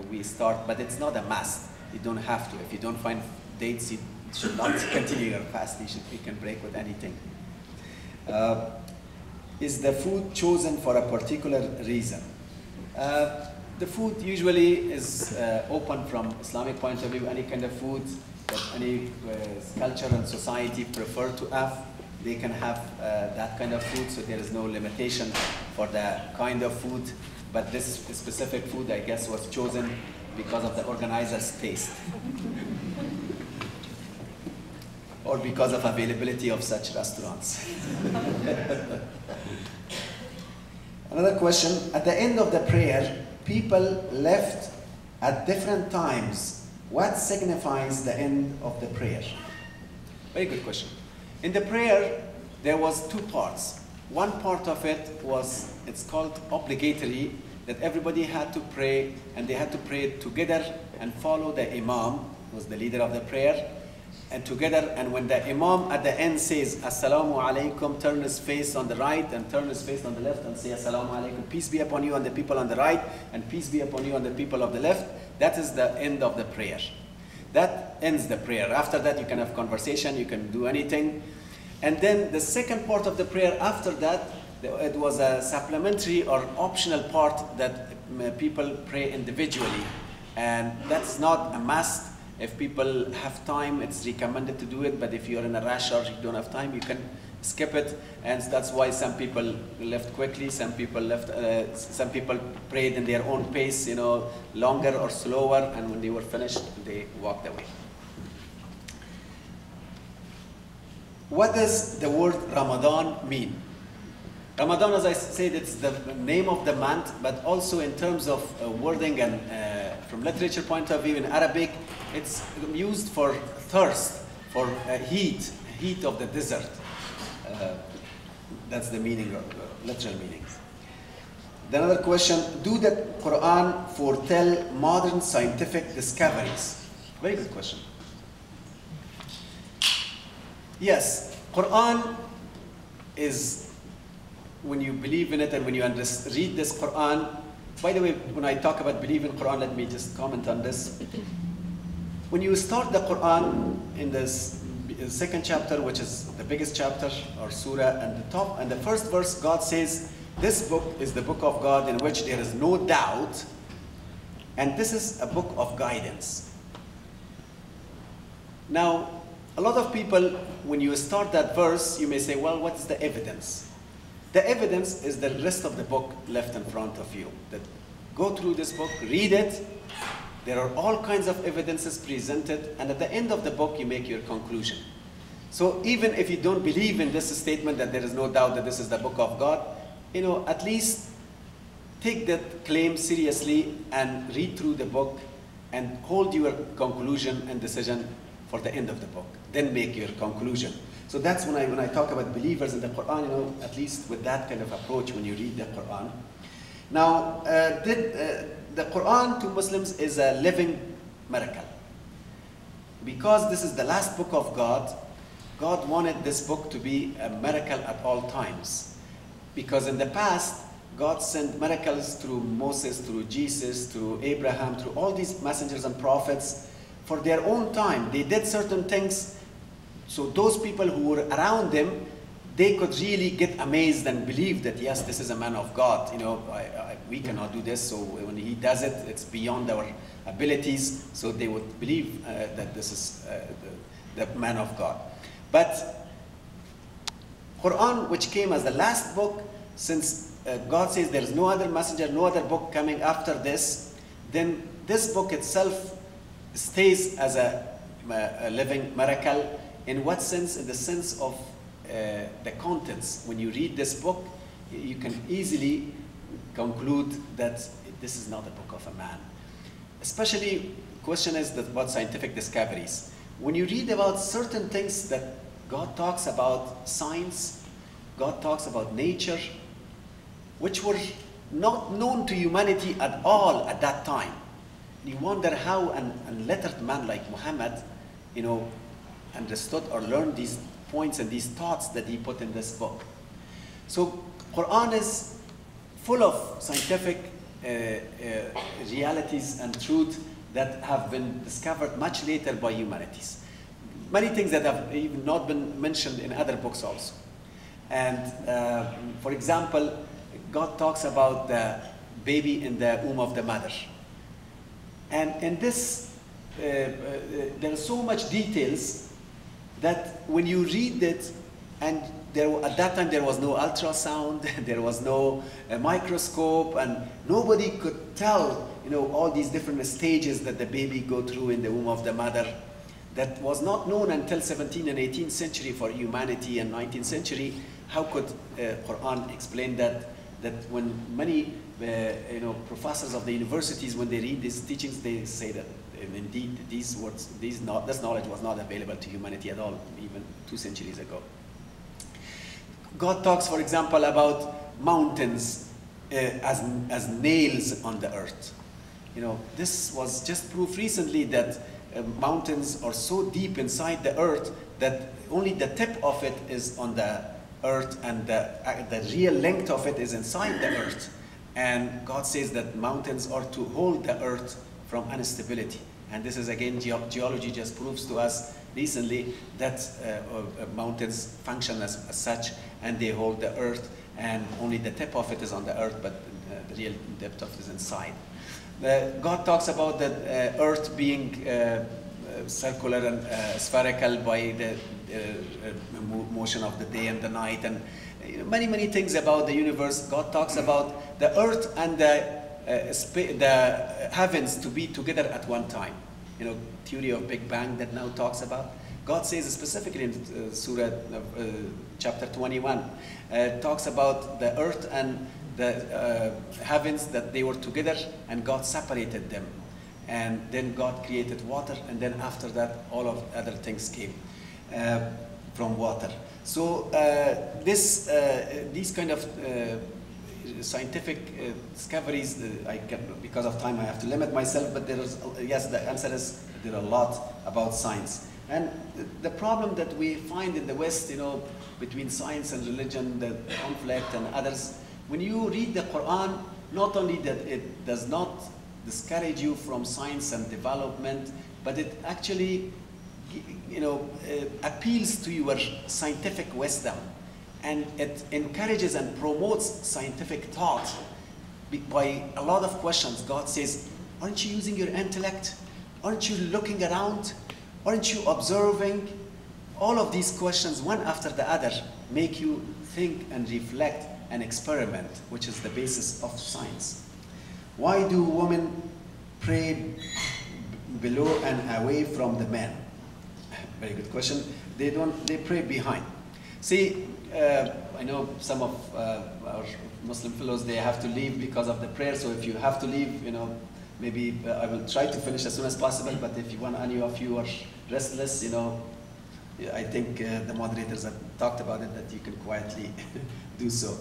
we start, but it's not a must. You don't have to. If you don't find dates, you should not continue your fast. You can break with anything. Is the food chosen for a particular reason? The food usually is open from Islamic point of view. Any kind of food that any culture and society prefer to have, they can have that kind of food, so there is no limitation for the kind of food. But this specific food, I guess, was chosen because of the organizer's taste. Or because of availability of such restaurants. Another question, at the end of the prayer, people left at different times. What signifies the end of the prayer? Very good question. In the prayer, there was two parts. One part of it was, it's called obligatory, that everybody had to pray, and they had to pray together and follow the imam, who was the leader of the prayer, and together, and when the imam at the end says, Assalamu alaikum, turn his face on the right and turn his face on the left and say, Assalamu alaikum, peace be upon you and the people on the right, and peace be upon you and the people of the left. That is the end of the prayer. That ends the prayer. After that, you can have conversation, you can do anything. And then the second part of the prayer, after that, it was a supplementary or optional part that people pray individually. And that's not a must. If people have time, it's recommended to do it. But if you're in a rush or you don't have time, you can skip it. And that's why some people left quickly, some people left, some people prayed in their own pace, you know, longer or slower. And when they were finished, they walked away. What does the word Ramadan mean? Ramadan, as I said, it's the name of the month, but also in terms of wording and from literature point of view in Arabic, it's used for thirst, for heat of the desert. That's the meaning of literal meaning. Another question, do the Quran foretell modern scientific discoveries? Very good question. Yes, Quran is, when you believe in it and when you read this Quran, by the way, when I talk about believe in Quran, let me just comment on this. When you start the Quran in this second chapter, which is the biggest chapter or surah, and the first verse, God says, this book is the book of God in which there is no doubt, and this is a book of guidance. Now, a lot of people, when you start that verse, you may say, well, what is the evidence? The evidence is the rest of the book left in front of you. That go through this book, read it. There are all kinds of evidences presented, and at the end of the book, you make your conclusion. So even if you don't believe in this statement that there is no doubt that this is the book of God, you know, at least take that claim seriously and read through the book and hold your conclusion and decision for the end of the book. Then make your conclusion. So that's when I talk about believers in the Quran, you know, at least with that kind of approach when you read the Quran. Now, the Quran to Muslims is a living miracle. Because this is the last book of God, God wanted this book to be a miracle at all times. Because in the past, God sent miracles through Moses, through Jesus, through Abraham, through all these messengers and prophets for their own time. They did certain things, so those people who were around them, they could really get amazed and believe that, yes, this is a man of God. You know, we cannot do this, so when he does it, it's beyond our abilities. So they would believe that this is the man of God. But Quran, which came as the last book, since God says there is no other messenger, no other book coming after this, then this book itself stays as a living miracle. In what sense? In the sense of the contents. When you read this book, you can easily conclude that this is not a book of a man. Especially, the question is about scientific discoveries. When you read about certain things that God talks about science, God talks about nature, which were not known to humanity at all at that time. You wonder how an unlettered man like Muhammad, you know, understood or learned these points and these thoughts that he put in this book. So Quran is full of scientific realities and truth that have been discovered much later by humanities. Many things that have even not been mentioned in other books also. And for example, God talks about the baby in the womb of the mother. And in this, there are so much details that when you read it, and at that time there was no ultrasound, there was no microscope, and nobody could tell, all these different stages that the baby go through in the womb of the mother. That was not known until 17th and 18th century for humanity, and 19th century. How could Quran explain that? That when many professors of the universities, when they read these teachings, they say that indeed this knowledge was not available to humanity at all, even 2 centuries ago. God talks, for example, about mountains as nails on the earth. This was just proof recently that mountains are so deep inside the earth that only the tip of it is on the earth, and the real length of it is inside the earth. And God says that mountains are to hold the earth from instability. And this is again, geology just proves to us recently that mountains function as such, and they hold the earth, and only the tip of it is on the earth, but the real depth of it is inside. God talks about the earth being circular and spherical by the motion of the day and the night, and many, many things about the universe. God talks about the earth and the heavens to be together at one time. Theory of Big Bang that now talks about. God says specifically in Surah chapter 21, talks about the earth and the heavens, that they were together and God separated them. And then God created water, and then after that all of other things came from water. So these kind of scientific discoveries, because of time I have to limit myself, but yes, the answer is there are a lot about science. And the problem that we find in the West, between science and religion, the conflict and others, when you read the Quran, not only that it does not discourage you from science and development, but it actually appeals to your scientific wisdom, and it encourages and promotes scientific thought by a lot of questions. God says, aren't you using your intellect? Aren't you looking around? Aren't you observing? All of these questions, one after the other, make you think and reflect and experiment, which is the basis of science. Why do women pray below and away from the men? Very good question. They pray behind. See, I know some of our Muslim fellows, they have to leave because of the prayer. So if you have to leave, maybe I will try to finish as soon as possible. But if any of you are restless, I think the moderators have talked about it, that you can quietly do so.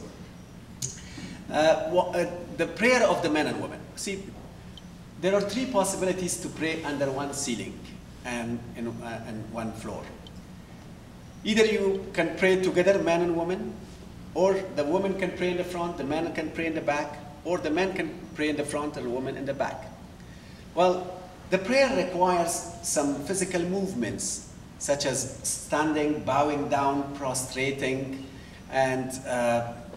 The prayer of the men and women. See, there are 3 possibilities to pray under one ceiling and one floor. Either you can pray together, man and woman, or the woman can pray in the front, the man can pray in the back, or the man can pray in the front and the woman in the back. Well, the prayer requires some physical movements, such as standing, bowing down, prostrating, and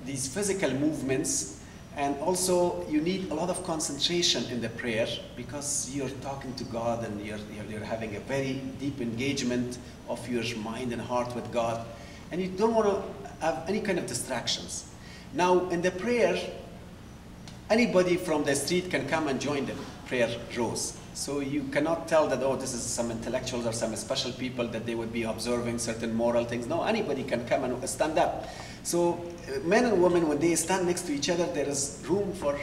these physical movements. And also you need a lot of concentration in the prayer, because you're talking to God and you're having a very deep engagement of your mind and heart with God, and you don't want to have any kind of distractions. Now in the prayer, anybody from the street can come and join the prayer rows. So you cannot tell that, oh, this is some intellectuals or some special people that they would be observing certain moral things. No, anybody can come and stand up. So men and women, when they stand next to each other, there is room for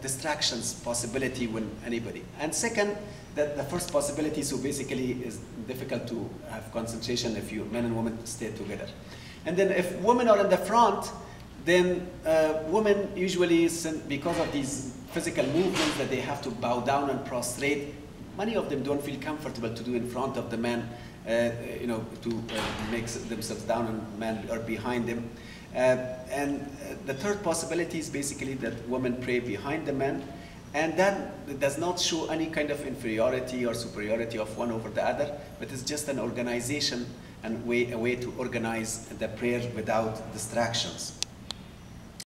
distractions possibility when anybody. And second, that the first possibility, so basically is difficult to have concentration if you men and women stay together. And then if women are in the front, then women usually, because of these physical movements that they have to bow down and prostrate, many of them don't feel comfortable to do in front of the man, to make themselves down and men are behind them. The third possibility is basically that women pray behind the men, and that does not show any kind of inferiority or superiority of one over the other, but it's just an organization and a way to organize the prayer without distractions.